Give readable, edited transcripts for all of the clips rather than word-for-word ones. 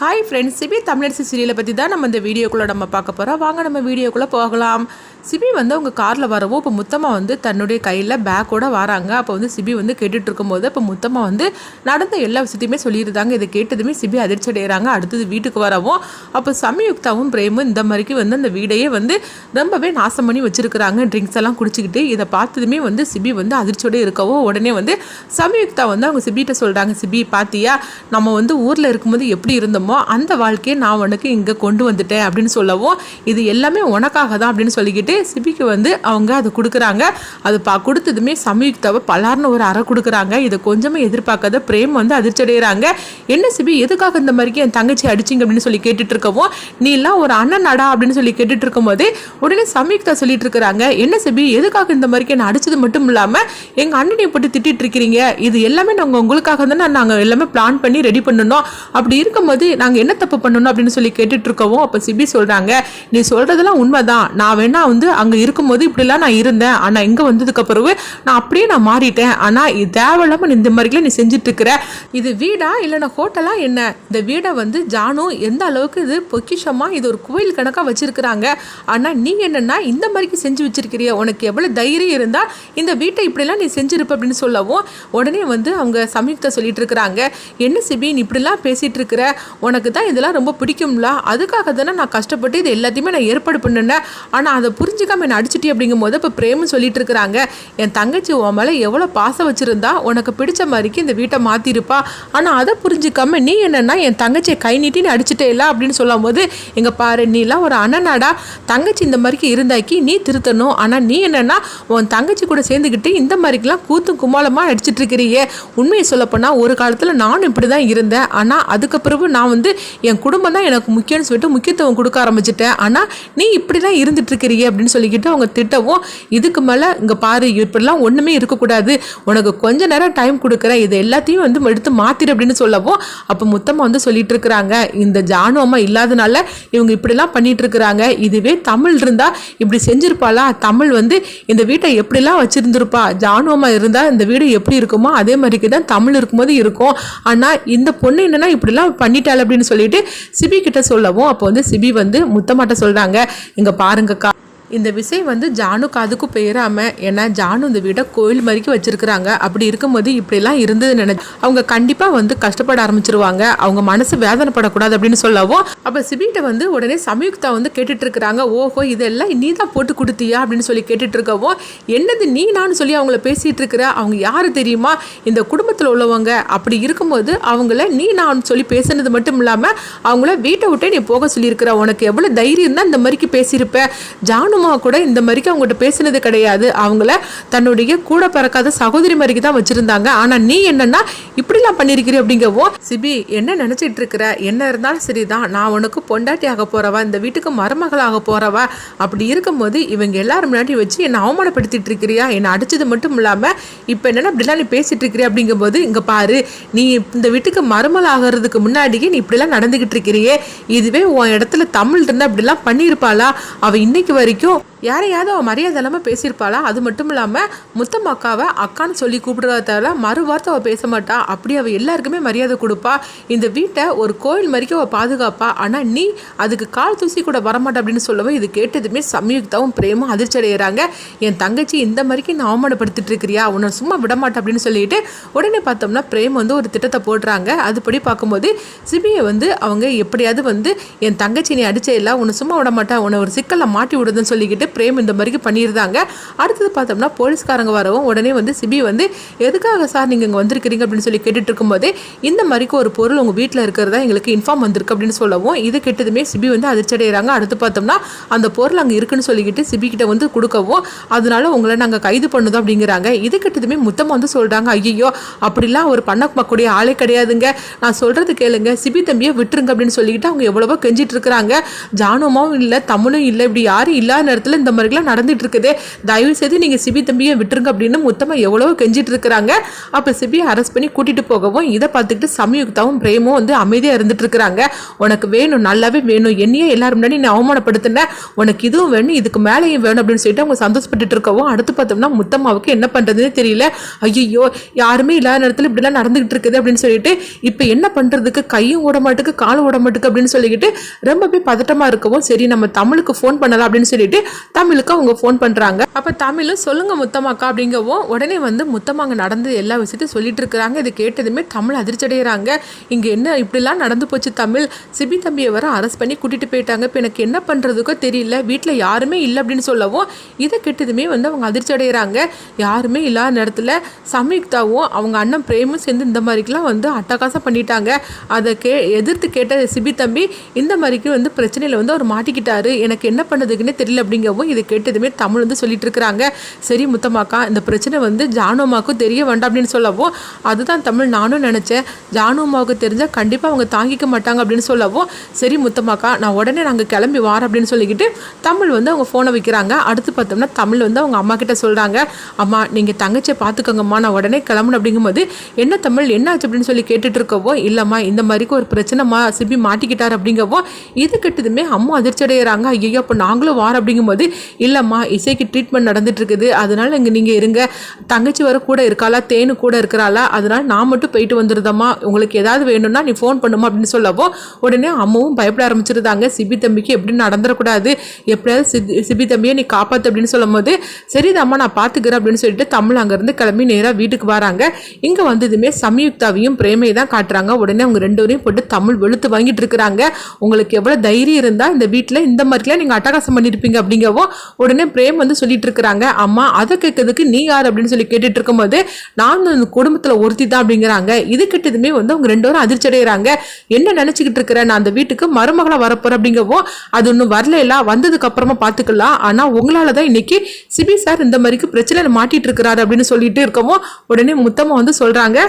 Hi friends, CP Tamilarasi சீரியலை பற்றி தான் நம்ம இந்த வீடியோக்குள்ளே நம்ம பார்க்க போகிறோம். வாங்க நம்ம வீடியோக்குள்ளே போகலாம். சிபி அவங்க காரில் வரவோ இப்போ முத்தம்மா தன்னுடைய கையில் பேக்கோடு வராங்க. அப்போ சிபி கேட்டுட்டு இருக்கும்போது இப்போ முத்தம்மா நடந்த எல்லா விஷயத்தையுமே சொல்லியிருந்தாங்க. இதை கேட்டதுமே சிபி அதிர்ச்சி அடைகிறாங்க. அடுத்தது வீட்டுக்கு வரவும் அப்போ சம்யுக்தாவும் பிரேமும் இந்த மாதிரிக்கு அந்த வீடையே ரொம்பவே நாசம் பண்ணி வச்சுருக்கிறாங்க. ட்ரிங்க்ஸ் எல்லாம் குடிச்சிக்கிட்டு இதை பார்த்ததுமே சிபி அதிர்ச்சியோடு இருக்கவும் உடனே சம்யுக்தா அவங்க சிபிகிட்ட சொல்கிறாங்க, சிபி பார்த்தியா, நம்ம ஊரில் இருக்கும்போது எப்படி இருந்தோமோ அந்த வாழ்க்கையை நான் உனக்கு இங்கே கொண்டு வந்துட்டேன் அப்படின்னு சொல்லவும், இது எல்லாமே உனக்காக தான் அப்படின்னு சொல்லிக்கிட்டு சிபிக்கு அவங்க அதை கொடுக்குறாங்க. அது கொடுத்ததுமே சம்யுக்தாவை பலார்னு ஒரு அறை கொடுக்குறாங்க. இதை கொஞ்சமே எதிர்பார்க்காத பிரேம் அதிர்ச்சி அடைகிறாங்க. என்ன சிபி, எதுக்காக இந்த மாதிரிக்கு என் தங்கச்சி அடிச்சிங்க அப்படின்னு சொல்லி கேட்டுட்டு இருக்கவும், நீ எல்லாம் ஒரு அண்ணன் நடா அப்படின்னு சொல்லி கேட்டுட்டு இருக்கும் போதே உடனே சம்யுக்தா சொல்லிட்டு இருக்கிறாங்க, என்ன சிபி, எதுக்காக இந்த மாதிரிக்கு என்ன அடிச்சது மட்டும் இல்லாமல் எங்கள் அண்ணனை போட்டு திட்டிட்டு இருக்கிறீங்க? இது எல்லாமே நாங்கள் உங்களுக்காக தானே நாங்கள் எல்லாமே பிளான் பண்ணி ரெடி பண்ணணும். அப்படி இருக்கும்போது நாங்கள் என்ன தப்பு பண்ணணும் அப்படின்னு சொல்லி கேட்டுட்டு இருக்கவும் அப்போ சிபி சொல்கிறாங்க, நீ சொல்கிறதெல்லாம் உண்மைதான். நான் வேணா அங்கே இருக்கும்போது இப்படிலாம் நான் இருந்தேன். ஆனால் இங்கே வந்ததுக்கு பிறகு நான் அப்படியே நான் மாறிட்டேன். ஆனால் இது தேவையில்லாமல் இந்த மாதிரிலாம் நீ செஞ்சுட்டு இருக்கிற. இது வீடா இல்லைன்னா ஹோட்டலா என்ன? இந்த வீடை ஜானு எந்த அளவுக்கு இது பொக்கிஷமாக இது ஒரு கோயில் கணக்காக வச்சிருக்கிறாங்க. ஆனால் நீ என்னன்னா இந்த மாதிரிக்கு செஞ்சு வச்சிருக்கிறிய? உனக்கு எவ்வளோ தைரியம் இருந்தால் இந்த வீட்டை இப்படிலாம் நீ செஞ்சிருப்ப அப்படின்னு சொல்லவும் உடனே அவங்க சம்யுக்தா சொல்லிட்டு இருக்கிறாங்க, என்ன சிபி நீ இப்படிலாம் பேசிட்டு இருக்கிற? உனக்கு தான் இதெல்லாம் ரொம்ப பிடிக்கும்ல, அதுக்காக தானே நான் கஷ்டப்பட்டு இது எல்லாத்தையுமே நான் ஏற்பாடு பண்ணினேன். ஆனால் அதை புரிஞ்சுக்காம என்ன அடிச்சிட்டி அப்படிங்கும் போது இப்போ பிரேமும் சொல்லிட்டு இருக்கிறாங்க, என் தங்கச்சி உன் மேலே எவ்வளோ பாசம் வச்சிருந்தா உனக்கு பிடிச்ச மாதிரிக்கு இந்த வீட்டை மாற்றிருப்பா. ஆனால் அதை புரிஞ்சுக்காம நீ என்னன்னா என் தங்கச்சியை கை நீட்டி நீ அடிச்சுட்டே இல்லை அப்படின்னு சொல்லும் போது, எங்க பாரு, நீலாம் ஒரு அண்ணனாடா, தங்கச்சி இந்த மாதிரிக்கு இருந்தாக்கி நீ திருத்தணும். ஆனால் நீ என்னன்னா உன் தங்கச்சி கூட சேர்ந்துக்கிட்டு இந்த மாதிரிக்கெல்லாம் கூத்தும் கும்மாளமாக அடிச்சிட்டு இருக்கிறியே. உண்மையை சொல்லப்போனால் ஒரு காலத்தில் நானும் இப்படி தான் இருந்தேன். ஆனால் அதுக்கப்புறம் நான் என் குடும்பம் தான் எனக்கு முக்கியம்னு சொல்லிட்டு முக்கியத்துவம் கொடுக்க ஆரம்பிச்சிட்டேன். ஆனால் நீ இப்படிலாம் இருந்துட்டு இருக்கிறியே அப்படின்னு சொல்லிக்கிட்டு அவங்க திட்டவும், இதுக்கு மேலே இங்கே பாரு, இப்படிலாம் ஒன்றுமே இருக்கக்கூடாது, உனக்கு கொஞ்ச நேரம் டைம் கொடுக்குறேன், இது எல்லாத்தையும் எடுத்து மாத்திரு அப்படின்னு சொல்லவும் அப்போ முத்தம்மா சொல்லிட்டு இருக்கிறாங்க, இந்த ஜானு அம்மா இல்லாதனால இவங்க இப்படிலாம் பண்ணிட்டு இருக்கிறாங்க. இதுவே தமிழ் இருந்தா இப்படி செஞ்சிருப்பாளா? தமிழ் இந்த வீட்டை எப்படிலாம் வச்சிருந்திருப்பா? ஜானு அம்மா இருந்தால் இந்த வீடு எப்படி இருக்குமோ அதே மாதிரிக்கு தான் தமிழ் இருக்கும்போது இருக்கும். ஆனால் இந்த பொண்ணு என்னன்னா இப்படிலாம் பண்ணிட்டாள் அப்படின்னு சொல்லிட்டு சிபி கிட்ட சொல்லவும் அப்போ சிபி முத்தமாட்ட சொல்றாங்க, இங்க பாருங்கக்கா, இந்த விஷயம் ஜானு காதுக்கும் பெயராமல், ஏன்னா ஜானு இந்த வீட்டை கோயில் மாதிரிக்கு வச்சிருக்கிறாங்க. அப்படி இருக்கும்போது இப்படிலாம் இருந்தது நினைச்சு அவங்க கண்டிப்பாக கஷ்டப்பட ஆரம்பிச்சிருவாங்க. அவங்க மனசு வேதனைப்படக்கூடாது அப்படின்னு சொல்லவும் அப்போ சிபிகிட்ட உடனே சம்யுக்தா கேட்டுட்டு இருக்கிறாங்க, ஓஹோ இதெல்லாம் நீ தான் போட்டு கொடுத்தியா அப்படின்னு சொல்லி கேட்டுட்டு இருக்கவும், என்னது நீ நான் சொல்லி அவங்கள பேசிட்டு இருக்கிற? அவங்க யாரு தெரியுமா? இந்த குடும்பத்தில் உள்ளவங்க. அப்படி இருக்கும்போது அவங்கள நீ நான் சொல்லி பேசுனது மட்டும் இல்லாமல் அவங்கள வீட்டை விட்டே நீ போக சொல்லியிருக்கிற. உனக்கு எவ்வளோ தைரியம் தான் இந்த மாதிரிக்கு பேசியிருப்ப? ஜானு கூட இந்த மாதிரிக்கு அவங்ககிட்ட பேசினது கிடையாது. அவங்கள தன்னுடைய கூட பிறக்காத சகோதரி மாதிரிக்கு தான் வச்சிருந்தாங்க. ஆனா நீ என்னன்னா இப்படிலாம் பண்ணிருக்கிற அப்படிங்கவோ, சிபி என்ன நினைச்சிட்டு இருக்கிற? என்ன இருந்தாலும் சரிதான், நான் உனக்கு பொண்டாட்டி ஆக போறவா, இந்த வீட்டுக்கு மருமகளாக போறவா. அப்படி இருக்கும்போது இவங்க எல்லாரும் முன்னாடி வச்சு என்னை அவமானப்படுத்திட்டு இருக்கிறியா? என்னை அடிச்சது மட்டும் இல்லாம இப்ப என்னன்னா இப்படிலாம் நீ பேசிட்டு இருக்கிறியா அப்படிங்கும் போது, இங்க பாரு, நீ இந்த வீட்டுக்கு மருமகள் ஆகிறதுக்கு முன்னாடியே நீ இப்படிலாம் நடந்துகிட்டு இருக்கிறியே. இதுவே உன் இடத்துல தமிழ் இருந்தா இப்படிலாம் பண்ணியிருப்பாளா? அவ இன்னைக்கு வரைக்கும் யாரையாவது அவன் மரியாதை இல்லாமல் பேசியிருப்பாளா? அது மட்டும் இல்லாமல் முத்தம்மாக்காவை அக்கான்னு சொல்லி கூப்பிடுறதால மறு வார்த்தை அவள் பேச மாட்டா. அப்படி அவள் எல்லாருக்குமே மரியாதை கொடுப்பா. இந்த வீட்டை ஒரு கோயில் மாதிரிக்கு அவள் பாதுகாப்பா. ஆனால் நீ அதுக்கு கால் தூசி கூட வரமாட்டா அப்படின்னு சொல்லவும் இது கேட்டதுமே சம்யுக்தாவும் பிரேமும் அதிர்ச்சி அடைகிறாங்க. என் தங்கச்சி இந்த மாதிரிக்கு நான் அவமானப்படுத்திட்டு இருக்கிறியா? உன்னை சும்மா விடமாட்டா அப்படின்னு சொல்லிட்டு உடனே பார்த்தோம்னா பிரேம் ஒரு திட்டத்தை போடுறாங்க. அதுபடி பார்க்கும்போது சிபியை அவங்க எப்படியாவது என் தங்கச்சி நீ அடிச்சே இல்லை, உன்னை சும்மா விட மாட்டா, உன்னை ஒரு சிக்கலை மாட்டி விடுதுன்னு சொல்லிக்கிட்டு பிரேம் இந்த மாதிரி பண்ணியிருந்தாங்க. அடுத்தது பார்த்தோம்னா போலீஸ்காரங்க வரவும் உடனே சிபி எதுக்காக சார் நீங்கள் இங்கே வந்திருக்கிறீங்க அப்படின்னு சொல்லி கேட்டுட்டு இருக்கும்போதே, இந்த மாதிரிக்கு ஒரு பொருள் உங்கள் வீட்டில் இருக்கிறதா எங்களுக்கு இன்ஃபார்ம் வந்திருக்கு அப்படின்னு சொல்லவும் இது கேட்டதுமே சிபி அதிர்ச்சி அடைகிறாங்க. அடுத்து பார்த்தோம்னா அந்த பொருள் அங்கே இருக்குன்னு சொல்லிக்கிட்டு சிபி கிட்ட கொடுக்கவும், அதனால உங்களை நாங்கள் கைது பண்ணுதோம் அப்படிங்கிறாங்க. இது கேட்டதுமே முத்தமாக சொல்கிறாங்க, ஐயோ அப்படிலாம் ஒரு பண்ணக்கூடிய ஆளே கிடையாதுங்க, நான் சொல்கிறது கேளுங்க, சிபி தம்பியை விட்டுருங்க அப்படின்னு சொல்லிக்கிட்டு அவங்க எவ்வளவோ கெஞ்சிட்டு இருக்கிறாங்க. ஜானுமாவும் இல்லை, தமிழும் இல்லை, இப்படி யாரும் இல்லாத நேரத்தில் இந்த மாதிரிலாம் நடந்துட்டு இருக்குது, தயவு செய்து நீங்கள் சிபி தம்பியை விட்டுருங்க அப்படின்னு முத்தமாக எவ்வளவோ கெஞ்சிட்டு இருக்கிறாங்க. அப்போ சிபியை அரெஸ்ட் பண்ணி கூட்டிட்டு போகவும் இதை பார்த்துக்கிட்டு சம்யுக்தாவும் பிரேமும் வந்து அமைதியாக இருந்துட்டு இருக்கிறாங்க. உனக்கு வேணும், நல்லாவே வேணும், என்னையே எல்லாரும் முன்னாடி நீ அவமானப்படுத்தின, உனக்கு இதுவும் வேணும், இதுக்கு மேலேயும் வேணும் அப்படின்னு சொல்லிட்டு அவங்க சந்தோஷப்பட்டுட்டு இருக்கவும் அடுத்து பார்த்தோம்னா முத்தம்மாவுக்கு என்ன பண்ணுறதுன்னு தெரியல. ஐயோ யாருமே இல்லாத நேரத்தில் இப்படிலாம் நடந்துகிட்டு இருக்குது அப்படின்னு சொல்லிட்டு இப்போ என்ன பண்ணுறதுக்கு, கையும் ஓட மாட்டுக்கு காலும் ஓட மாட்டுக்கு அப்படின்னு சொல்லிக்கிட்டு ரொம்பவே பதட்டமாக இருக்கவும் சரி நம்ம தமிழுக்கு ஃபோன் பண்ணலாம் அப்படின்னு சொல்லிட்டு தமிழுக்கு அவங்க ஃபோன் பண்ணுறாங்க. அப்போ தமிழும் சொல்லுங்க முத்தம்மாக்கா அப்படிங்கவும் உடனே வந்து முத்தம்மாங்க நடந்து எல்லா விஷயத்தையும் சொல்லிட்டு இருக்கிறாங்க. இது கேட்டதுமே தமிழ் அதிர்ச்சி அடைகிறாங்க. இங்கே என்ன இப்படிலாம் நடந்து போச்சு தமிழ், சிபி தம்பியை வர அரெஸ்ட் பண்ணி கூட்டிகிட்டு போயிட்டாங்க, இப்போ எனக்கு என்ன பண்ணுறதுக்கோ தெரியல, வீட்டில் யாருமே இல்லை அப்படின்னு சொல்லவும் இதை கேட்டதுமே வந்து அவங்க அதிர்ச்சி அடைகிறாங்க. யாருமே இல்லாத நேரத்தில் சம்யுக்தாவும் அவங்க அண்ணன் பிரேமும் சேர்ந்து இந்த மாதிரிக்கெலாம் வந்து அட்டகாசம் பண்ணிட்டாங்க. அதை எதிர்த்து கேட்ட சிபி தம்பி இந்த மாதிரிக்கு வந்து பிரச்சனையில் வந்து அவர் மாட்டிக்கிட்டாரு, எனக்கு என்ன பண்ணதுக்குன்னே தெரியல அப்படிங்கவும் இதை கேட்டதுமே தமிழ் வந்து சொல்லிட்டு இருக்கிறாங்க. சரி முத்தம்மாக்கா, இந்த பிரச்சனை வந்து ஜானுமாவுக்கும் தெரிய வேண்டாம் அப்படின்னு சொல்லவும் அதுதான் தமிழ் நானும் நினச்சேன், ஜானுமாவுக்கு தெரிஞ்சால் கண்டிப்பாக அவங்க தாங்கிக்க மாட்டாங்க அப்படின்னு சொல்லவும் சரி முத்தம்மாக்கா நான் உடனே நாங்கள் கிளம்பி வாரோம் அப்படின்னு சொல்லிக்கிட்டு தமிழ் வந்து அவங்க ஃபோனை வைக்கிறாங்க. அடுத்து பார்த்தோம்னா தமிழ் வந்து அவங்க அம்மா கிட்ட சொல்கிறாங்க, அம்மா நீங்கள் தங்கச்சியை பார்த்துக்கோங்கம்மா நான் உடனே கிளம்பணும் அப்படிங்கும்போது என்ன தமிழ் என்னாச்சு அப்படின்னு சொல்லி கேட்டுட்டு இருக்கவோ இல்லைம்மா இந்த மாதிரிக்கு ஒரு பிரச்சனைமா சிபி மாட்டிக்கிட்டார் அப்படிங்கவோ இது கிட்டதுமே அம்மா அதிர்ச்சி அடைகிறாங்க. ஐயோ அப்போ நாங்களும் வாரம் அப்படிங்கும்போது இல்லைம்மா இசைக்கு ட்ரீட்மெண்ட் நடந்துட்டு இருக்குது, அதனால இங்கே நீங்கள் இருங்க, தங்கச்சி வர கூட இருக்காளா, தேனு கூட இருக்கிறாளா, அதனால நான் மட்டும் போயிட்டு வந்துருதம்மா, உங்களுக்கு ஏதாவது வேணும்னா நீ ஃபோன் பண்ணுமா அப்படின்னு சொல்லவோ உடனே அம்மாவும் பயப்பட ஆரம்பிச்சிருந்தாங்க. சிபி தம்பிக்கு எப்படி நடந்துடக்கூடாது, எப்படியாவது சிபி தம்பியை நீ காப்பாற்று அப்படின்னு சொல்லும் போது சரிதாம்மா நான் பார்த்துக்கிறேன் அப்படின்னு சொல்லிட்டு தமிழ் அங்கேருந்து கிளம்பி நேராக வீட்டுக்கு வராங்க. இங்கே வந்ததுமே சம்யுக்தாவையும் பிரேமையை தான் காட்டுறாங்க. உடனே அவங்க ரெண்டு பேரையும் போட்டு தமிழ் வெளுத்து வாங்கிட்டு இருக்கிறாங்க. உங்களுக்கு எவ்வளோ தைரியம் இருந்தால் இந்த வீட்டில் இந்த மாதிரிலாம் நீங்கள் அட்டகாசம் பண்ணியிருப்பீங்க அப்படிங்கவோ உடனே பிரேம் வந்து சொல்லிட்டு இருக்கிறாங்க. அம்மா அதை கேட்கறதுக்கு நீ யார் அப்படின்னு சொல்லி கேட்டுட்டு இருக்கும்போது நான் அந்த குடும்பத்தில் ஒருத்தி தான் அப்படிங்கிறாங்க. இது கிட்டதுமே வந்து அவங்க ரெண்டு பேரும் அதிர்ச்சி அடைகிறாங்க. என்ன நினச்சிக்கிட்டு இருக்கிறேன், நான் அந்த வீட்டுக்கு மருமகளாக வரப்போறேன் அப்படிங்கவோ அது ஒன்றும் வரல, வந்ததுக்கு அப்புறமா பார்த்துக்கலாம், ஆனால் உங்களால் தான் இன்னைக்கு சிபி சார் இந்த மாதிரிக்கு பிரச்சனை மாட்டிட்டு இருக்கிறாரு அப்படின்னு சொல்லிட்டு இருக்கவும் உடனே முத்தம்மா வந்து சொல்கிறாங்க,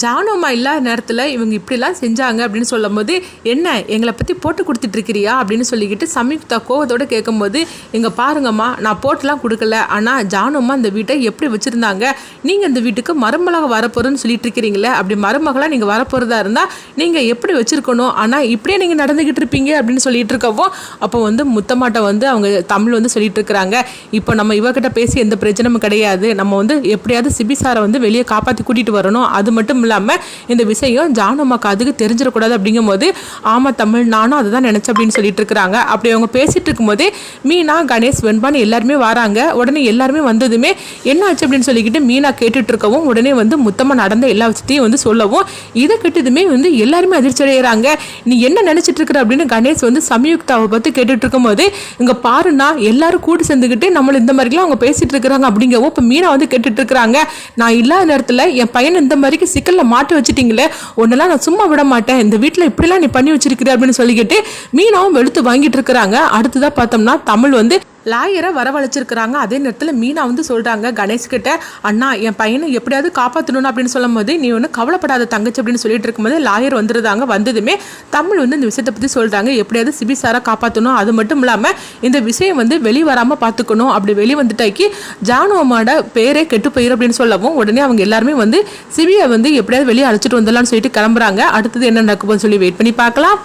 ஜானுமா இல்லாத நேரத்தில் இவங்க இப்படிலாம் செஞ்சாங்க அப்படின்னு சொல்லும் போது என்ன எங்களை பற்றி போட்டு கொடுத்துட்டு இருக்கிறியா அப்படின்னு சொல்லிக்கிட்டு சம்யுக்தா கோவத்தோடு கேட்கும்போது இங்கே பாருங்கம்மா நான் போட்டுலாம் கொடுக்கல, ஆனால் ஜானுமா இந்த வீட்டை எப்படி வச்சுருந்தாங்க, நீங்கள் இந்த வீட்டுக்கு மருமகளாக வரப்போகிறேன்னு சொல்லிட்டு இருக்கிறீங்களே, அப்படி மருமகளாக நீங்கள் வரப்போகிறதா இருந்தால் நீங்கள் எப்படி வச்சுருக்கணும், ஆனால் இப்படியே நீங்கள் நடந்துக்கிட்டு இருப்பீங்க அப்படின்னு சொல்லிட்டு இருக்கவும் அப்போ வந்து முத்தமாட்டை வந்து அவங்க தமிழ் வந்து சொல்லிட்டு இருக்கிறாங்க, இப்போ நம்ம இவகிட்ட பேசி எந்த பிரச்சனையும் கிடையாது, நம்ம வந்து எப்படியாவது சிபி சாரை வந்து வெளியே காப்பாற்றி கூட்டிகிட்டு வரணும், அது மட்டும் இல்லாமல் இந்த விஷயம் ஜானுமாக்கு அதுக்கு தெரிஞ்சிடக்கூடாது அப்படிங்கும் போது ஆமா தமிழ் நானும் அதை தான் நினைச்சேன் அப்படின்னு சொல்லிட்டு இருக்கிறாங்க. அப்படி அவங்க பேசிட்டு இருக்கும்போது மீனா கணேஷ் வெண்பான்னு எல்லாருமே வராங்க. உடனே எல்லாருமே வந்ததுமே என்ன ஆச்சு அப்படின்னு சொல்லிக்கிட்டு மீனா கேட்டுட்டு இருக்கவும் உடனே வந்து முத்தமாக நடந்த எல்லா விஷயத்தையும் வந்து சொல்லவும் இதை கேட்டதுமே வந்து எல்லாருமே அதிர்ச்சி அடைகிறாங்க. நீ என்ன நினைச்சிட்டு இருக்கிற அப்படின்னு கணேஷ் வந்து சம்யுக்தாவை பற்றி கேட்டுட்டு இருக்கும்போது இங்க பாருன்னா எல்லாரும் கூட்டி சேர்ந்துக்கிட்டு நம்மள இந்த மாதிரிலாம் அவங்க பேசிட்டு இருக்கிறாங்க அப்படிங்கவும் இப்போ மீனா வந்து கேட்டுட்டு இருக்கிறாங்க, நான் இல்லாத நேரத்தில் என் பையன் இந்த மாதிரிக்கு சிக்கல்ல மாட்டி வச்சுட்டீங்களே, ஒன்னெல்லாம் நான் சும்மா விட மாட்டேன், இந்த வீட்டில் இப்படிலாம் நீ பண்ணி வச்சிருக்கிற அப்படின்னு சொல்லிக்கிட்டு மீனாவும் வெளுத்து வாங்கிட்டு இருக்கிறாங்க. அடுத்ததான் பார்த்தோம்னா தமிழ் வந்து லாயரை வரவழைச்சிருக்கிறாங்க. அதே நேரத்தில் மீனா வந்து சொல்கிறாங்க கணேஷ்கிட்ட, அண்ணா என் பையனை எப்படியாவது காப்பாற்றணும் அப்படின்னு சொல்லும் போது நீ ஒன்றும் கவலைப்படாத தங்கச்சி அப்படின்னு சொல்லிட்டு இருக்கும்போது லாயர் வந்துருந்தாங்க. வந்ததுமே தமிழ் வந்து இந்த விஷயத்தை பற்றி சொல்கிறாங்க, எப்படியாவது சிபி சாரை காப்பாற்றணும், அது மட்டும் இல்லாமல் இந்த விஷயம் வந்து வெளி வராமல் பார்த்துக்கணும், அப்படி வெளி வந்துட்டாக்கி ஜானுவமோட பேரே கெட்டு போயிடும் அப்படின்னு சொல்லவும் உடனே அவங்க எல்லாருமே வந்து சிபியை வந்து எப்படியாவது வெளியே அழைச்சிட்டு வந்துடலாம்னு சொல்லிட்டு கிளம்புறாங்க. அடுத்தது என்ன நடக்கும்னு சொல்லி வெயிட் பண்ணி பார்க்கலாம்.